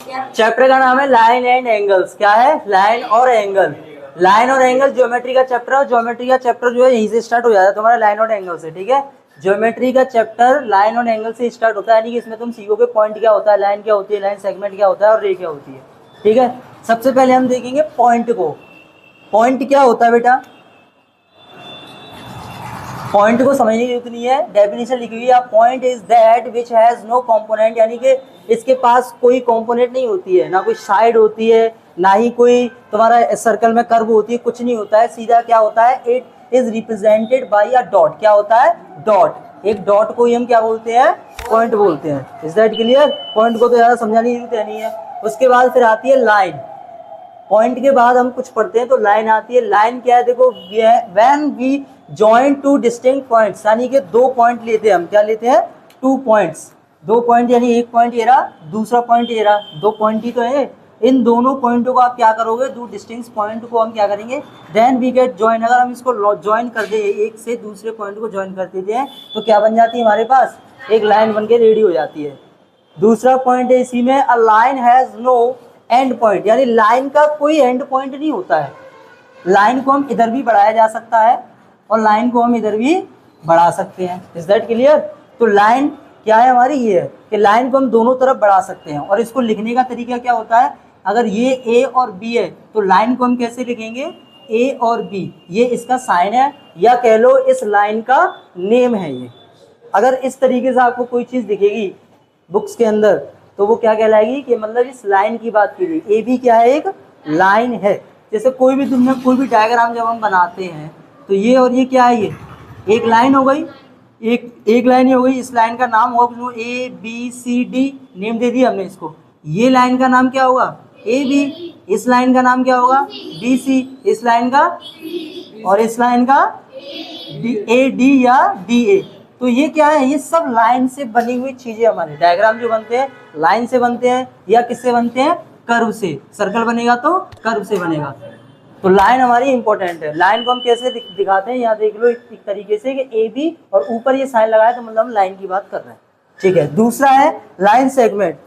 Chapter का नाम है लाइन एंड एंगल्स। क्या है? लाइन और एंगल। लाइन और एंगल ज्योमेट्री का चैप्टर है। ज्योमेट्री का चैप्टर जो है यहीं से स्टार्ट हो जाता है तुम्हारा लाइन और एंगल से। ठीक है, ज्योमेट्री का चैप्टर लाइन और एंगल से स्टार्ट होता है, यानी कि इसमें तुम सीखोगे पॉइंट क्या होता है, लाइन क्या होती है, लाइन सेगमेंट क्या होता है और रे क्या होती है। ठीक है, सबसे पहले हम देखेंगे पॉइंट को। पॉइंट क्या होता है बेटा? पॉइंट को समझने की जरूरत नहीं है, डेफिनेशन लिखी हुई है। Point is that which has no component, यानी कि इसके पास कोई कंपोनेंट नहीं होती है, ना कोई साइड होती है, ना ही कोई तुम्हारा सर्कल में कर्व होती है, कुछ नहीं होता है। सीधा क्या होता है? It is represented by a dot. क्या होता है? डॉट। एक डॉट को ही हम क्या बोलते हैं? पॉइंट बोलते हैं। Is that clear? पॉइंट को तो ज्यादा समझाने की जरूरत नहीं है। उसके बाद फिर आती है लाइन। पॉइंट के बाद हम कुछ पढ़ते हैं तो लाइन आती है। लाइन क्या है? देखो, when we join two distinct points, यानी कि दो पॉइंट लेते हैं हम। क्या लेते हैं? 2 पॉइंट्स। 2 पॉइंट यानी एक पॉइंट ये रहा, दूसरा पॉइंट ये रहा, 2 पॉइंट ही तो है। इन दोनों पॉइंटों को आप क्या करोगे? 2 डिस्टिंक्ट पॉइंट को हम क्या करेंगे? Then we get join. अगर हम इसको जॉइन कर दे, एक से दूसरे पॉइंट को जॉइन कर देते हैं तो क्या बन जाती है हमारे पास? एक लाइन बन के रेडी हो जाती है। दूसरा पॉइंट है इसी में, a line has no end point, यानी लाइन का कोई एंड पॉइंट नहीं होता है। लाइन को हम इधर भी बढ़ाया जा सकता है और लाइन को हम इधर भी बढ़ा सकते हैं। Is that clear? तो लाइन क्या है हमारी? ये है कि लाइन को हम दोनों तरफ बढ़ा सकते हैं। और इसको लिखने का तरीका क्या होता है? अगर ये ए और बी है तो लाइन को हम कैसे लिखेंगे? ए और बी, ये इसका साइन है, या कह लो इस लाइन का नेम है ये। अगर इस तरीके से आपको कोई चीज़ दिखेगी बुक्स के अंदर तो वो क्या कहलाएगी? कि मतलब इस लाइन की बात की गई। ए बी क्या है? एक लाइन है। जैसे कोई भी दुनिया कोई भी डायग्राम जब हम बनाते हैं तो ये और ये क्या है? ये एक लाइन हो गई, एक लाइन ही हो गई। इस लाइन का नाम होगा A B C D, name दे दिया हमने इसको। ये लाइन का नाम क्या होगा? A B. इस लाइन का नाम क्या होगा? B C. इस लाइन का और इस लाइन का ए डी या डी ए। तो ये क्या है? ये सब लाइन से बनी हुई चीजें। हमारे डायग्राम जो बनते हैं लाइन से बनते हैं या किससे बनते हैं? कर्व से। सर्कल बनेगा तो कर्व से बनेगा। तो लाइन हमारी इंपॉर्टेंट है। लाइन को हम कैसे दिखाते हैं? यहाँ देख लो एक तरीके से कि ए बी और ऊपर ये साइन लगाया तो मतलब हम लाइन की बात कर रहे हैं। ठीक है, दूसरा है लाइन सेगमेंट।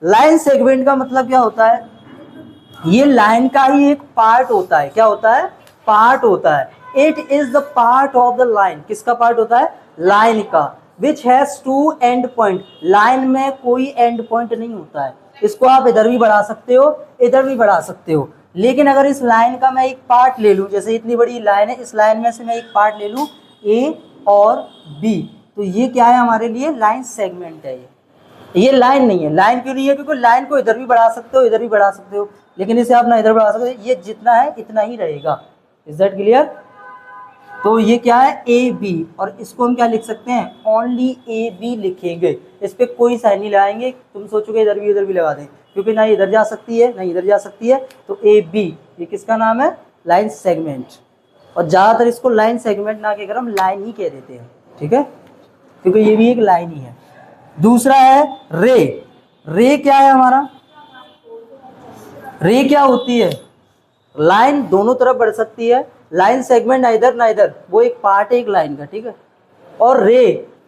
लाइन सेगमेंट का मतलब क्या होता है? ये लाइन का ही एक पार्ट होता है। क्या होता है? पार्ट होता है। It is the part of the line. किसका पार्ट होता है? लाइन का। Which has 2 and point. Line में कोई एंड पॉइंट नहीं होता है। इसको आप इधर भी बढ़ा सकते हो, इधर भी बढ़ा सकते हो। लेकिन अगर इस लाइन का मैं एक पार्ट ले लूं, जैसे इतनी बड़ी लाइन है, इस लाइन में से मैं एक पार्ट ले लूं ए और बी, तो ये क्या है हमारे लिए? लाइन सेगमेंट है। ये लाइन नहीं है। लाइन क्यों नहीं है? क्योंकि लाइन को इधर भी बढ़ा सकते हो, इधर भी बढ़ा सकते हो, लेकिन इसे आप ना इधर बढ़ा सकते हो। ये जितना है इतना ही रहेगा। Is that clear? तो ये क्या है? A B. और इसको हम क्या लिख सकते हैं? ओनली ए बी लिखेंगे। इस पे कोई साइन नहीं लगाएंगे। तुम सोचोगे इधर भी लगा दें, क्योंकि ना इधर जा सकती है ना इधर जा सकती है। तो ए बी ये किसका नाम है? Line segment. और ज़्यादातर इसको लाइन सेगमेंट ना कहकर हम लाइन ही कह देते हैं। ठीक है, क्योंकि ये भी एक लाइन ही है। दूसरा है रे। रे क्या है हमारा? रे क्या होती है? लाइन दोनों तरफ बढ़ सकती है। लाइन सेगमेंट ना इधर ना इधर, वो एक पार्ट है एक लाइन का। ठीक है, और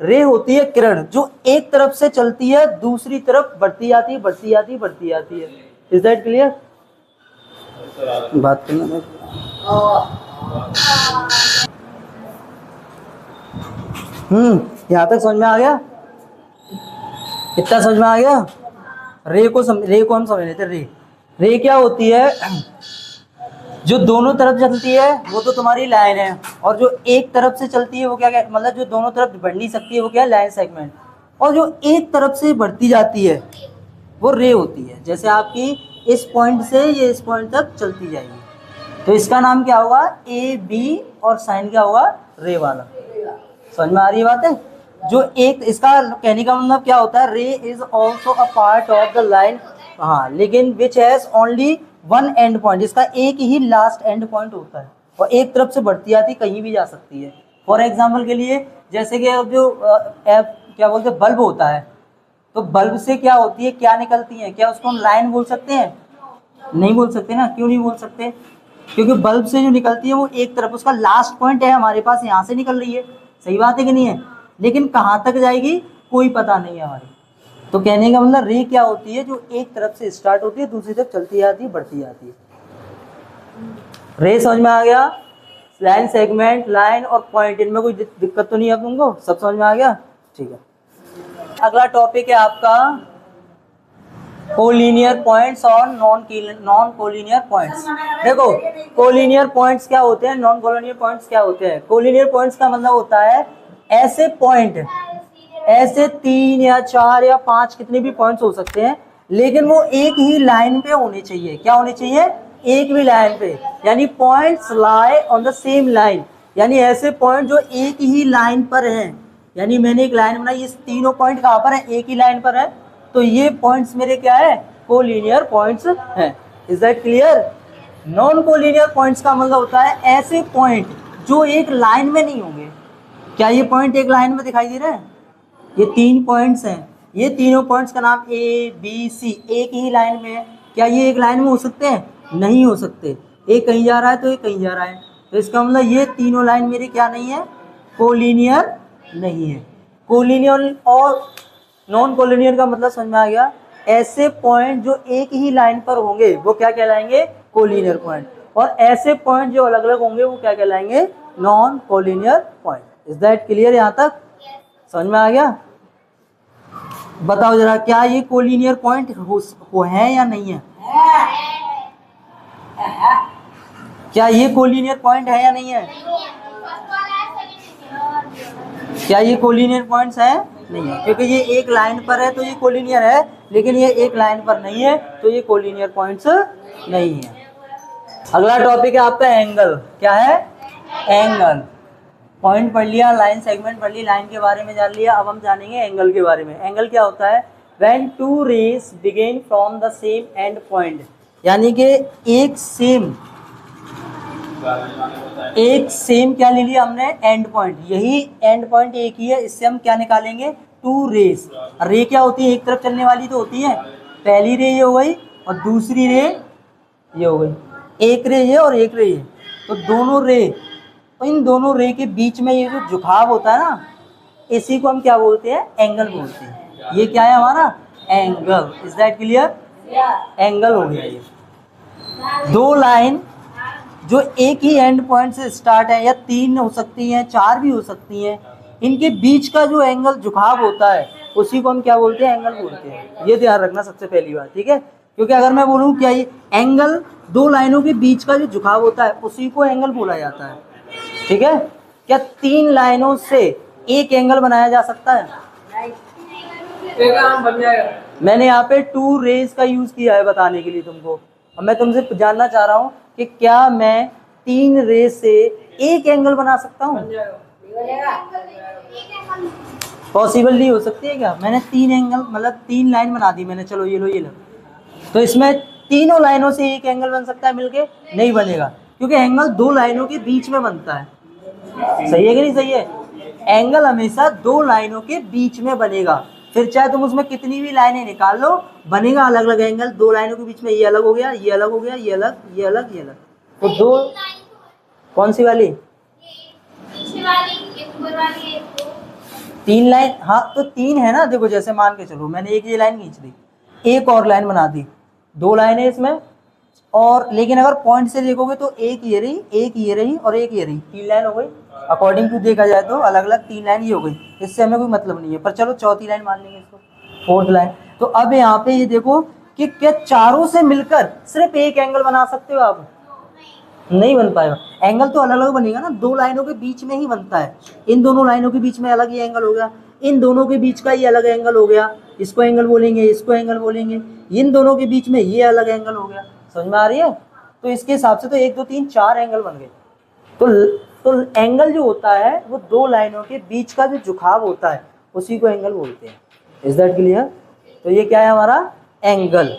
रे होती है किरण, जो एक तरफ से चलती है दूसरी तरफ बढ़ती जाती है, बढ़ती जाती है, बढ़ती जाती है। Is that clear? बात करना है। यहाँ तक समझ में आ गया? इतना समझ में आ गया? रे को हम समझ लेते। रे क्या होती है? जो दोनों तरफ चलती है वो तो तुम्हारी लाइन है, और जो एक तरफ से चलती है वो क्या मतलब जो दोनों तरफ बढ़ नहीं सकती है वो क्या है? Line segment. और जो एक तरफ से बढ़ती जाती है वो रे होती है। जैसे आपकी इस पॉइंट से ये इस पॉइंट तक चलती जाएगी, तो इसका नाम क्या होगा? ए बी, और साइन क्या होगा? रे वाला। समझ में आ रही है बात है? जो एक, इसका कहने का मतलब क्या होता है? रे is also a part of the line. हाँ, लेकिन which has only 1 and point. इसका एक ही लास्ट एंड पॉइंट होता है और एक तरफ से बढ़ती आती, कहीं भी जा सकती है। फॉर एग्जाम्पल के लिए, जैसे कि जो क्या बोलते हैं, बल्ब होता है, तो बल्ब से क्या होती है, क्या निकलती है? क्या उसको हम लाइन बोल सकते हैं? नहीं बोल सकते ना। क्यों नहीं बोल सकते? क्योंकि बल्ब से जो निकलती है वो एक तरफ, उसका लास्ट पॉइंट है हमारे पास, यहाँ से निकल रही है। सही बात है कि नहीं है? लेकिन कहाँ तक जाएगी कोई पता नहीं है हमारी। तो कहने का मतलब रे क्या होती है, जो एक तरफ से स्टार्ट होती है दूसरी तरफ चलती आती है बढ़ती आती है। रे समझ में आ गया? लाइन, सेगमेंट, लाइन और पॉइंट, इनमें कोई दिक्कत तो नहीं है तुमको? सब समझ में आ गया? ठीक है। अगला टॉपिक है आपका कोलिनियर पॉइंट्स और नॉन कोलिनियर पॉइंट्स। देखो कोलिनियर पॉइंट्स क्या होते हैं, नॉन कोलिनियर पॉइंट्स क्या होते हैं। कोलिनियर पॉइंट्स का मतलब होता है ऐसे पॉइंट, ऐसे 3 या 4 या 5 कितने भी पॉइंट्स हो सकते हैं, लेकिन वो एक ही लाइन पे होने चाहिए। क्या होने चाहिए? एक भी लाइन पे, यानी points lie on the same line, यानी ऐसे पॉइंट जो एक ही लाइन पर हैं। यानी मैंने एक लाइन बनाई, ये तीनों पॉइंट कहाँ पर है? एक ही लाइन पर है, तो ये पॉइंट्स मेरे क्या है? कोलिनियर पॉइंट्स हैं। Is that clear? Non collinear points का मतलब होता है ऐसे पॉइंट जो एक लाइन में नहीं होंगे। क्या ये पॉइंट एक लाइन में दिखाई दे रहे हैं? ये 3 पॉइंट्स हैं, ये तीनों पॉइंट्स का नाम ए बी सी एक ही लाइन में है। क्या ये एक लाइन में हो सकते हैं? नहीं हो सकते। एक कहीं जा रहा है तो एक कहीं जा रहा है, तो इसका मतलब ये तीनों लाइन मेरी क्या नहीं है? कोलिनियर नहीं है। कोलिनियर और नॉन कोलिनियर का मतलब समझ में आ गया? ऐसे पॉइंट जो एक ही लाइन पर होंगे वो क्या कहलाएंगे? Collinear point. और ऐसे पॉइंट जो अलग अलग होंगे वो क्या कहलाएंगे? Non collinear point. Is that clear? यहाँ तक समझ में आ गया? बताओ जरा, क्या ये कोलिनियर पॉइंट हो है या नहीं है? क्या ये कोलिनियर पॉइंट है या नहीं है? क्या ये कोलिनियर पॉइंट्स है? नहीं है, क्योंकि ये एक लाइन पर है तो ये कोलिनियर है, लेकिन ये एक लाइन पर नहीं है तो ये कोलिनियर पॉइंट्स नहीं है। अगला टॉपिक है आपका एंगल। क्या है? एंगल। पॉइंट पढ़ लिया, लाइन सेगमेंट पढ़ ली, लाइन के बारे में जान लिया, अब हम जानेंगे एंगल के बारे में। एंगल क्या होता है? When two rays begin from the same end point, यानी कि एक सेम क्या ले लिया हमने? And point. यही एंड पॉइंट एक ही है, इससे हम क्या निकालेंगे? 2 रेस। रे क्या होती है? एक तरफ चलने वाली तो होती है। पहली रे ये हो गई और दूसरी रे ये हो गई। एक रे ये और एक रे ये, तो दोनों रे, इन दोनों रे के बीच में ये जो झुकाव होता है ना, इसी को हम क्या बोलते हैं? एंगल बोलते हैं। ये क्या है हमारा? Angle. Is that clear? Angle हो गया ये। दो लाइन जो एक ही एंड पॉइंट से स्टार्ट है, या 3 हो सकती हैं, 4 भी हो सकती हैं, इनके बीच का जो एंगल झुकाव होता है उसी को हम क्या बोलते हैं? एंगल बोलते हैं। ये ध्यान रखना सबसे पहली बात, ठीक है? क्योंकि अगर मैं बोलूँ क्या ये एंगल, 2 लाइनों के बीच का जो झुकाव होता है उसी को एंगल बोला जाता है, ठीक है? क्या 3 लाइनों से एक एंगल बनाया जा सकता है? बन जाएगा। मैंने यहाँ पे 2 रेज का यूज किया है बताने के लिए तुमको। अब मैं तुमसे जानना चाह रहा हूँ कि क्या मैं 3 रेज से एक एंगल बना सकता हूँ? पॉसिबल नहीं हो सकती है क्या? मैंने 3 एंगल मतलब 3 लाइन बना दी मैंने, चलो ये लो ये लो, तो इसमें तीनों लाइनों से एक एंगल बन सकता है मिलके? नहीं बनेगा, क्योंकि एंगल 2 लाइनों के बीच में बनता है। सही है कि नहीं सही है? एंगल हमेशा 2 लाइनों के बीच में बनेगा, फिर चाहे तुम उसमें कितनी भी लाइनें निकाल लो, बनेगा अलग अलग एंगल। 2 लाइनों के बीच में ये अलग हो गया, ये अलग हो गया, ये अलग, ये अलग, ये अलग, तो 2। कौन सी वाली? 3 लाइन। हाँ तो 3 है ना। देखो जैसे मान के चलो मैंने एक ये लाइन खींच दी, एक और लाइन बना दी, 2 लाइनें इसमें, और लेकिन अगर पॉइंट से देखोगे तो एक ये रही, एक ये रही और एक ये रही, 3 लाइन हो गई। अकॉर्डिंग टू देखा जाए तो अलग अलग 3 लाइन ये हो गई, इससे हमें कोई मतलब नहीं है, पर चलो चौथी लाइन मान लेंगे इसको, 4th लाइन। तो अब यहाँ पे ये देखो कि क्या चारों से मिलकर सिर्फ एक एंगल बना सकते हो आप? नहीं बन पाएगा। एंगल तो अलग अलग बनेगा ना, 2 लाइनों के बीच में ही बनता है। इन दोनों लाइनों के बीच में अलग ही एंगल हो गया, इन दोनों के बीच का ये अलग एंगल हो गया, इसको एंगल बोलेंगे, इसको एंगल बोलेंगे, इन दोनों के बीच में ये अलग एंगल हो गया। समझ में आ रही है? तो इसके हिसाब से तो 1 2 3 4 एंगल बन गए। तो एंगल जो होता है वो 2 लाइनों के बीच का जो झुकाव होता है उसी को एंगल बोलते हैं। Is that clear? तो ये क्या है हमारा? एंगल।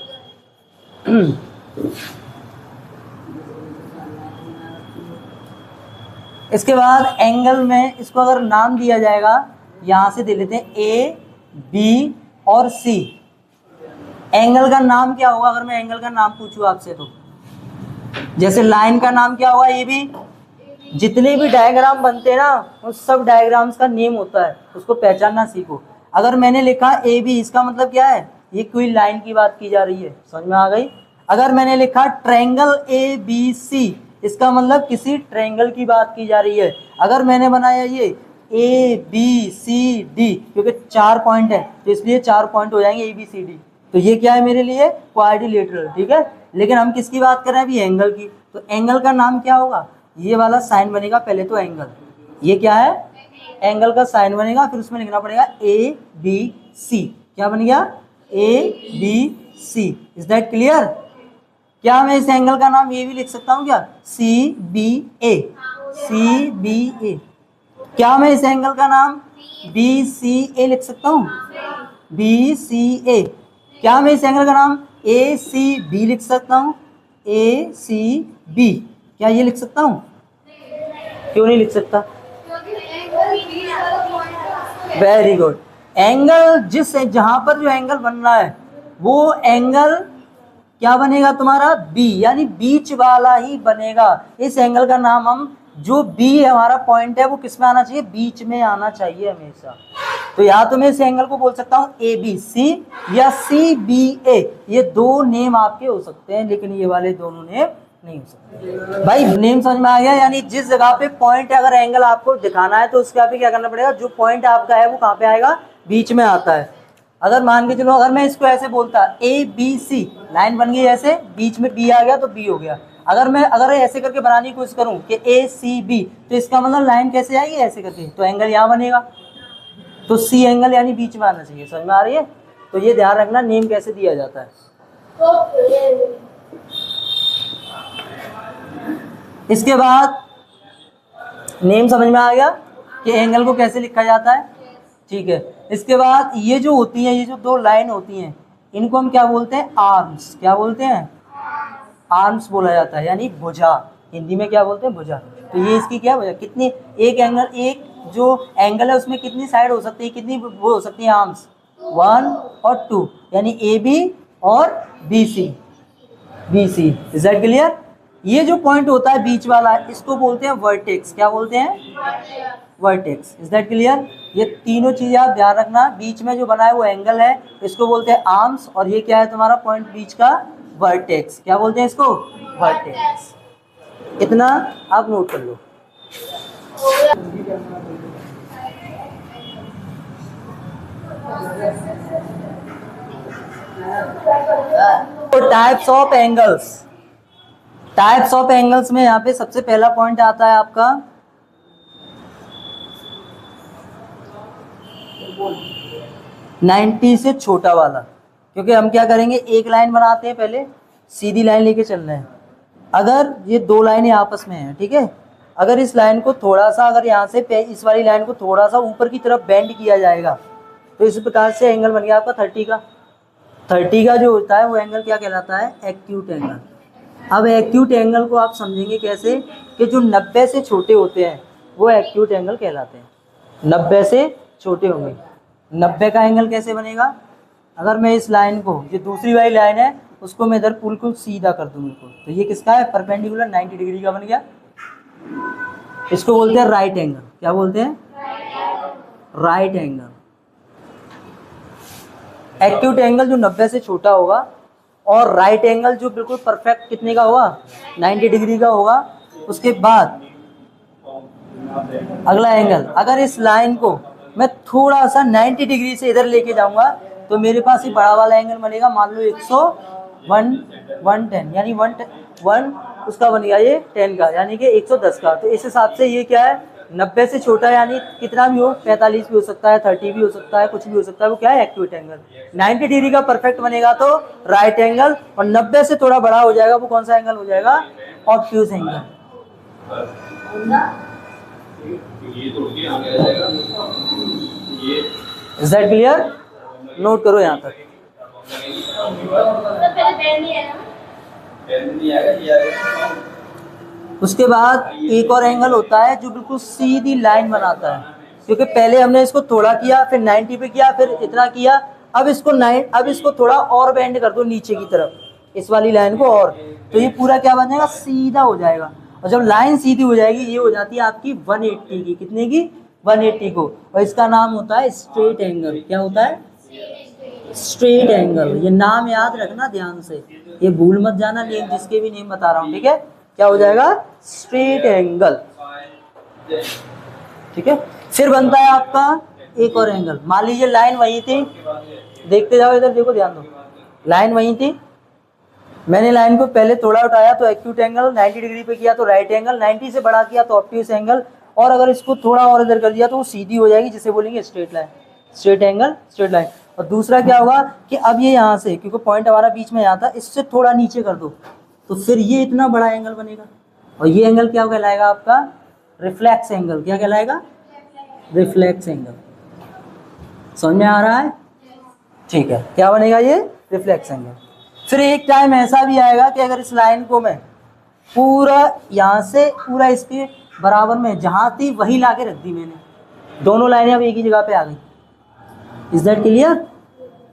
इसके बाद एंगल में इसको अगर नाम दिया जाएगा, यहां से दे लेते हैं ए बी और सी। एंगल का नाम क्या होगा अगर मैं एंगल का नाम पूछूं आपसे? तो जैसे लाइन का नाम क्या होगा? A B. जितने भी डायग्राम बनते हैं ना उन सब डायग्राम्स का नेम होता है, उसको पहचानना सीखो। अगर मैंने लिखा ए बी, इसका मतलब क्या है, ये कोई लाइन की बात की जा रही है, समझ में आ गई। अगर मैंने लिखा ट्रायंगल ए बी सी, इसका मतलब किसी ट्रायंगल की बात की जा रही है। अगर मैंने बनाया ये ए बी सी डी, क्योंकि 4 पॉइंट है तो इसलिए 4 पॉइंट हो जाएंगे ए बी सी डी, तो ये क्या है मेरे लिए, क्वाड्रिलेटरल, ठीक है। लेकिन हम किसकी बात कर रहे हैं अभी, एंगल की। तो एंगल का नाम क्या होगा, ये वाला साइन बनेगा पहले तो एंगल, ये क्या है, एंगल का साइन बनेगा, फिर उसमें लिखना पड़ेगा ए बी सी। क्या बन गया, A B C. Is that clear. क्या मैं इस एंगल का नाम ये भी लिख सकता हूँ क्या, सी बी ए, सी बी ए। क्या मैं इस एंगल का नाम बी सी ए लिख सकता हूँ, बी सी ए। क्या मैं इस एंगल का नाम ए सी बी लिख सकता हूँ, ए सी बी। क्या ये लिख सकता हूँ, क्यों नहीं लिख सकता, वेरी गुड। एंगल जिस जहां पर जो एंगल बन रहा है वो एंगल क्या बनेगा तुम्हारा, बी, यानी बीच वाला ही बनेगा। इस एंगल का नाम हम, जो बी हमारा पॉइंट है वो किस में आना चाहिए, बीच में आना चाहिए हमेशा। तो या तो मैं इस एंगल को बोल सकता हूँ ए बी सी या सी बी ए, ये दो नेम आपके हो सकते हैं, लेकिन ये वाले दोनों नेम नहीं हो सकते। भाई नेम समझ में आ गया, यानी जिस जगह पे पॉइंट है, अगर एंगल आपको दिखाना है तो उसके पे क्या करना पड़ेगा, जो पॉइंट आपका है वो कहाँ पे आएगा, बीच में आता है। अगर मान के चलो, अगर मैं इसको ऐसे बोलता ए बी सी, लाइन बन गई ऐसे, बीच में बी आ गया तो बी हो गया। अगर ऐसे करके बनाने की कोशिश करूं कि ए सी बी, तो इसका मतलब लाइन कैसे आएगी, ऐसे करके, तो एंगल यहाँ बनेगा, तो सी एंगल यानी बीच में आना चाहिए। समझ में आ रही है। तो ये ध्यान रखना नेम कैसे दिया जाता है। इसके बाद नेम समझ में आ गया कि एंगल को कैसे लिखा जाता है, ठीक है। इसके बाद ये जो होती है, ये जो दो लाइन होती हैं, इनको हम क्या बोलते हैं, आर्म्स। क्या बोलते हैं, आर्म्स बोला जाता है, यानी भुजा। हिंदी में क्या बोलते हैं, भुजा। तो ये इसकी क्या भुजा, कितनी, एक एंगल, एक जो एंगल है उसमें कितनी साइड हो सकती है, कितनी वो हो सकती है आर्म्स, 1 और 2, यानी ए बी और B C, B C. Is that clear. ये जो पॉइंट होता है बीच वाला, इसको बोलते हैं वर्टेक्स। क्या बोलते हैं, वर्टेक्स। Is that clear. ये तीनों चीजें आप ध्यान रखना, बीच में जो बना है वो एंगल है, इसको बोलते हैं आर्म्स, और ये क्या है तुम्हारा पॉइंट बीच का, वर्टेक्स। क्या बोलते हैं इसको, वर्टेक्स। इतना आप नोट कर लो। तो types of angles, types of angles में यहाँ पे सबसे पहला पॉइंट आता है आपका 90 से छोटा वाला। क्योंकि हम क्या करेंगे, एक लाइन बनाते हैं, पहले सीधी लाइन लेके चल रहे हैं। अगर ये दो लाइनें आपस में हैं, ठीक है, अगर इस लाइन को थोड़ा सा, अगर यहाँ से इस वाली लाइन को थोड़ा सा ऊपर की तरफ बेंड किया जाएगा, तो इस प्रकार से एंगल बन गया आपका 30 का। 30 का जो होता है वो एंगल क्या कहलाता है, एक्यूट एंगल। अब एक्यूट एंगल को आप समझेंगे कैसे, कि जो 90 से छोटे होते हैं वो एक्यूट एंगल कहलाते हैं। 90 से छोटे होंगे, 90 का एंगल कैसे बनेगा, अगर मैं इस लाइन को, जो दूसरी वाली लाइन है उसको मैं इधर बिल्कुल सीधा कर दूँ बिल्कुल, तो ये किसका है, परपेंडिकुलर 90 डिग्री का बन गया। इसको बोलते हैं राइट एंगल। क्या बोलते हैं, राइट एंगल। एक्यूट एंगल जो 90 से छोटा होगा, और राइट एंगल जो बिल्कुल परफेक्ट कितने का होगा, 90 डिग्री का होगा। उसके बाद अगला एंगल, अगर इस लाइन को मैं थोड़ा सा 90 डिग्री से इधर लेके जाऊंगा, तो मेरे पास ये बड़ा वाला एंगल बनेगा, मान लो 110, यानी 1 उसका बन गया ये 10 का, यानी कि 110 का। तो इस हिसाब से ये क्या है, 90 से छोटा, यानी कितना भी हो, 45 भी हो सकता है, 30 भी हो सकता है, कुछ भी हो सकता है, वो क्या है, एक्यूट एंगल। 90 डिग्री का परफेक्ट बनेगा तो राइट एंगल, और 90 से थोड़ा बड़ा हो जाएगा वो कौन सा एंगल हो जाएगा, obtuse angle. Is that clear. Note करो यहाँ तक। उसके बाद एक और एंगल होता है जो बिल्कुल सीधी लाइन बनाता है, क्योंकि पहले हमने इसको थोड़ा किया, फिर 90 पे किया, फिर इतना किया, अब इसको थोड़ा और बेंड कर दो नीचे की तरफ, इस वाली लाइन को, और तो ये पूरा क्या बन जाएगा, सीधा हो जाएगा। और जब लाइन सीधी हो जाएगी, ये हो जाती है आपकी 180 की, कितने की, 180 को, और इसका नाम होता है स्ट्रेट एंगल। क्या होता है? Straight angle. ये नाम याद रखना ध्यान से, ये भूल मत जाना नेम, जिसके भी नेम बता रहा हूँ, ठीक है? क्या हो जाएगा? स्ट्रेट एंगल, ठीक है। फिर बनता है आपका एक और एंगल। मान लीजिए लाइन वही थी, देखते जाओ इधर, देखो ध्यान दो, लाइन वही थी, मैंने लाइन को पहले थोड़ा उठाया तो एक्यूट एंगल, 90 डिग्री पे किया तो राइट एंगल, 90 से बड़ा किया तो ऑब्ट्यूस एंगल, और अगर इसको थोड़ा और इधर कर दिया तो वो सीधी हो जाएगी, जिसे बोलेंगे straight line, straight angle, straight line. और दूसरा क्या होगा कि अब ये यहाँ से, क्योंकि पॉइंट हमारा बीच में यहाँ था, इससे थोड़ा नीचे कर दो तो फिर ये इतना बड़ा एंगल बनेगा, और ये एंगल क्या कहलाएगा आपका? Reflex angle. क्या कहलाएगा? Reflex angle. समझ में आ रहा है? ठीक है, क्या बनेगा ये? Reflex angle. फिर एक टाइम ऐसा भी आएगा कि अगर इस लाइन को मैं पूरा यहाँ से पूरा इसके बराबर में जहाँ थी वही ला के रख दी मैंने, दोनों लाइनें अब एक ही जगह पे आ गई। Is that clear?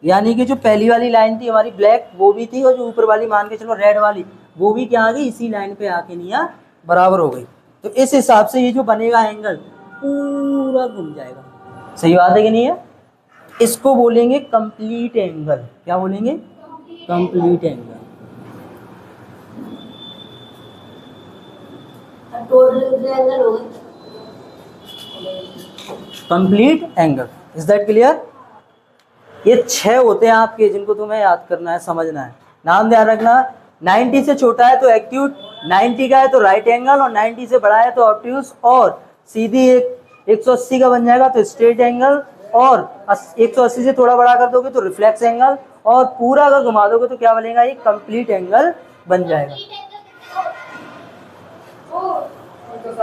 यानी कि जो पहली वाली लाइन थी हमारी ब्लैक, वो भी थी, और जो ऊपर वाली मान के चलो रेड वाली, वो भी क्या आ गई? इसी लाइन पे आके नहीं बराबर हो गई। तो इस हिसाब से ये जो बनेगा एंगल पूरा घूम जाएगा। सही बात है कि नहीं है? इसको बोलेंगे कंप्लीट एंगल। क्या बोलेंगे? Complete angle. Complete angle. Is that clear? ये 6 होते हैं आपके, जिनको तुम्हें याद करना है, समझना है। नाम ध्यान रखना, 90 से छोटा है तो एक्यूट, 90 का है तो राइट एंगल, और 90 से बड़ा है तो ऑब्ट्यूस, और सीधी 180 का बन जाएगा तो स्ट्रेट एंगल, और 180 से थोड़ा बड़ा कर दोगे तो रिफ्लेक्स एंगल, और पूरा अगर घुमा दोगे तो क्या बनेगा? ये कंप्लीट एंगल बन जाएगा।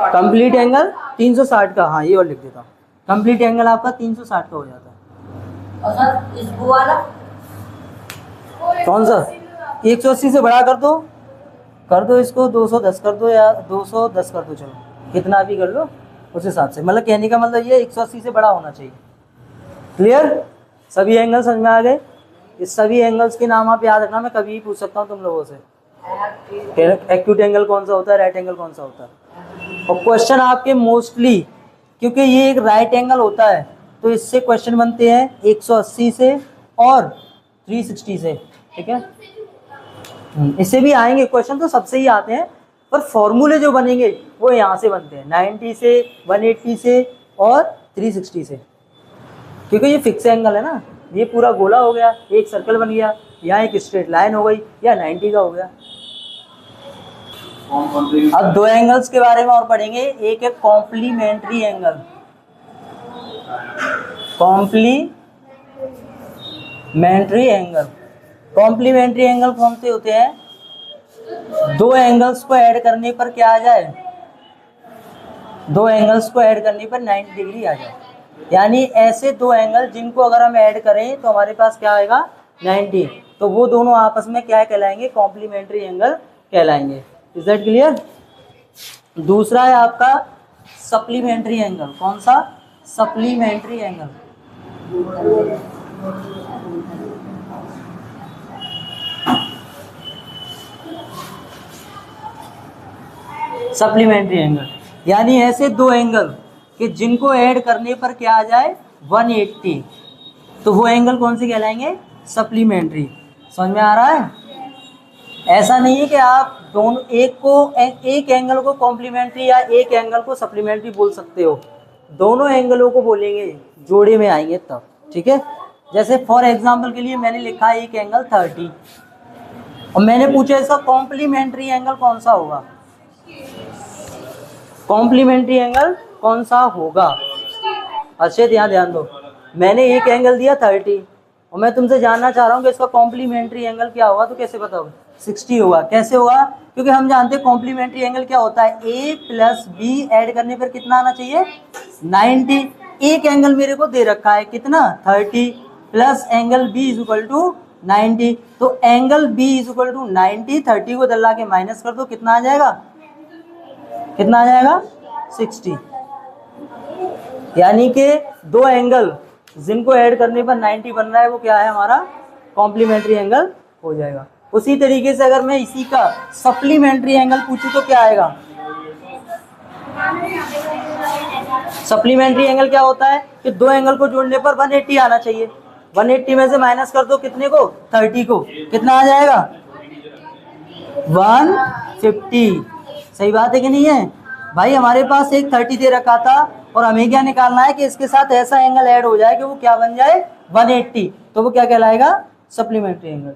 कंप्लीट एंगल 360 का, हाँ ये और लिख देता हूँ, कंप्लीट एंगल आपका 360 का हो जाता है। और सर इसको वाला कौन सा? 180 से बड़ा कर दो इसको 210 कर दो, या 210 कर दो, चलो कितना भी कर लो उस हिसाब से। मतलब कहने का मतलब ये 180 से बड़ा होना चाहिए। क्लियर? सभी एंगल समझ में आ गए? इस सभी एंगल्स के नाम आप याद रखना, मैं कभी भी पूछ सकता हूँ तुम लोगों से, एक्यूट एंगल कौन सा होता है, राइट एंगल कौन सा होता है। और क्वेश्चन आपके मोस्टली, क्योंकि ये एक राइट एंगल होता है तो इससे क्वेश्चन बनते हैं 180 से और 360 से, ठीक है। इससे भी आएंगे क्वेश्चन, तो सबसे ही आते हैं, पर फॉर्मूले जो बनेंगे वो यहाँ से बनते हैं, 90 से, 180 से और 360 से, क्योंकि ये फिक्स एंगल है ना। ये पूरा गोला हो गया, एक सर्कल बन गया, यहाँ एक स्ट्रेट लाइन हो गई, या 90 का हो गया। अब 2 एंगल्स के बारे में और पढ़ेंगे। एक है complementary angle. Complementary angle, complementary angle कौन से होते हैं? 2 एंगल्स को ऐड करने पर क्या आ जाए? 2 एंगल्स को ऐड करने पर 90 डिग्री आ जाए। यानी ऐसे 2 एंगल जिनको अगर हम ऐड करें तो हमारे पास क्या आएगा? 90। तो वो दोनों आपस में क्या कहलाएंगे? कॉम्प्लीमेंट्री एंगल कहलाएंगे। Is that clear? दूसरा है आपका सप्लीमेंट्री एंगल। कौन सा? Supplementary angle. सप्लीमेंट्री एंगल यानी ऐसे 2 एंगल कि जिनको ऐड करने पर क्या आ जाए? 180। तो वो एंगल कौन से कहलाएंगे? सप्लीमेंट्री। समझ में आ रहा है? ऐसा नहीं है कि आप दोनों एक एंगल को कॉम्प्लीमेंट्री या एक एंगल को सप्लीमेंट्री बोल सकते हो। दोनों एंगलों को बोलेंगे, जोड़े में आएंगे तब, ठीक है। जैसे फॉर एग्जांपल के लिए मैंने लिखा है एक एंगल 30, और मैंने पूछा इसका कॉम्प्लीमेंट्री एंगल कौन सा होगा? कॉम्प्लीमेंट्री एंगल कौन सा होगा? अच्छे ध्यान दो। मैंने एक एंगल दिया 30 और मैं तुमसे जानना चाह रहा हूँ कि इसका कॉम्प्लीमेंट्री एंगल क्या होगा, तो कैसे बताओगे? 60 होगा। कैसे होगा? क्योंकि हम जानते हैं कॉम्प्लीमेंट्री एंगल क्या होता है, ए प्लस बी ऐड करने पर कितना आना चाहिए? 90। एक एंगल मेरे को दे रखा है कितना? 30 plus angle B is equal to 90। तो angle B is equal to 90, 30 को दल्ला के माइनस कर दो, कितना आ जाएगा? कितना आ जाएगा? 60। यानी कि 2 एंगल जिनको ऐड करने पर 90 बन रहा है वो क्या है? हमारा कॉम्प्लीमेंट्री एंगल हो जाएगा। उसी तरीके से अगर मैं इसी का सप्लीमेंट्री एंगल पूछूं तो क्या आएगा? सप्लीमेंट्री एंगल क्या होता है कि दो एंगल को जोड़ने पर 180 आना चाहिए। 180 में से माइनस कर दो कितने को, 30 को, कितना आ जाएगा 150। सही बात है कि नहीं है भाई? हमारे पास एक 30 दे रखा था और हमें क्या निकालना है कि इसके साथ ऐसा एंगल ऐड हो जाए कि वो क्या बन जाए 180, तो वो क्या कहलाएगा सप्लीमेंट्री एंगल।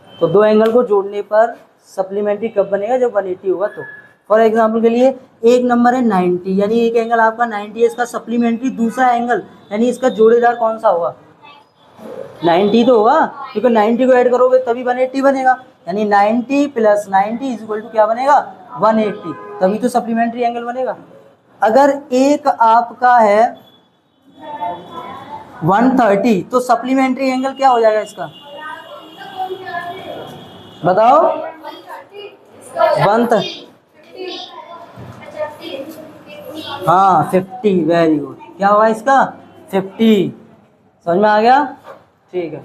तो दो एंगल को जोड़ने पर सप्लीमेंट्री कब बनेगा, जब 180 होगा तो। फॉर एग्जाम्पल के लिए एक नंबर है 90, यानी एक एंगल आपका 90 है, इसका सप्लीमेंट्री दूसरा एंगल यानी इसका जोड़ेदार कौन सा होगा, 90 तो होगा, क्योंकि 90 को ऐड करोगे तभी 180 बनेगा, यानी 90 + 90 इक्वल टू क्या बनेगा 180, तभी तो सप्लीमेंट्री एंगल बनेगा। अगर एक आपका है 130 तो सप्लीमेंट्री एंगल क्या हो जाएगा इसका, बताओ 130, हाँ 50, वेरी गुड, क्या होगा इसका 50। समझ में आ गया? ठीक है।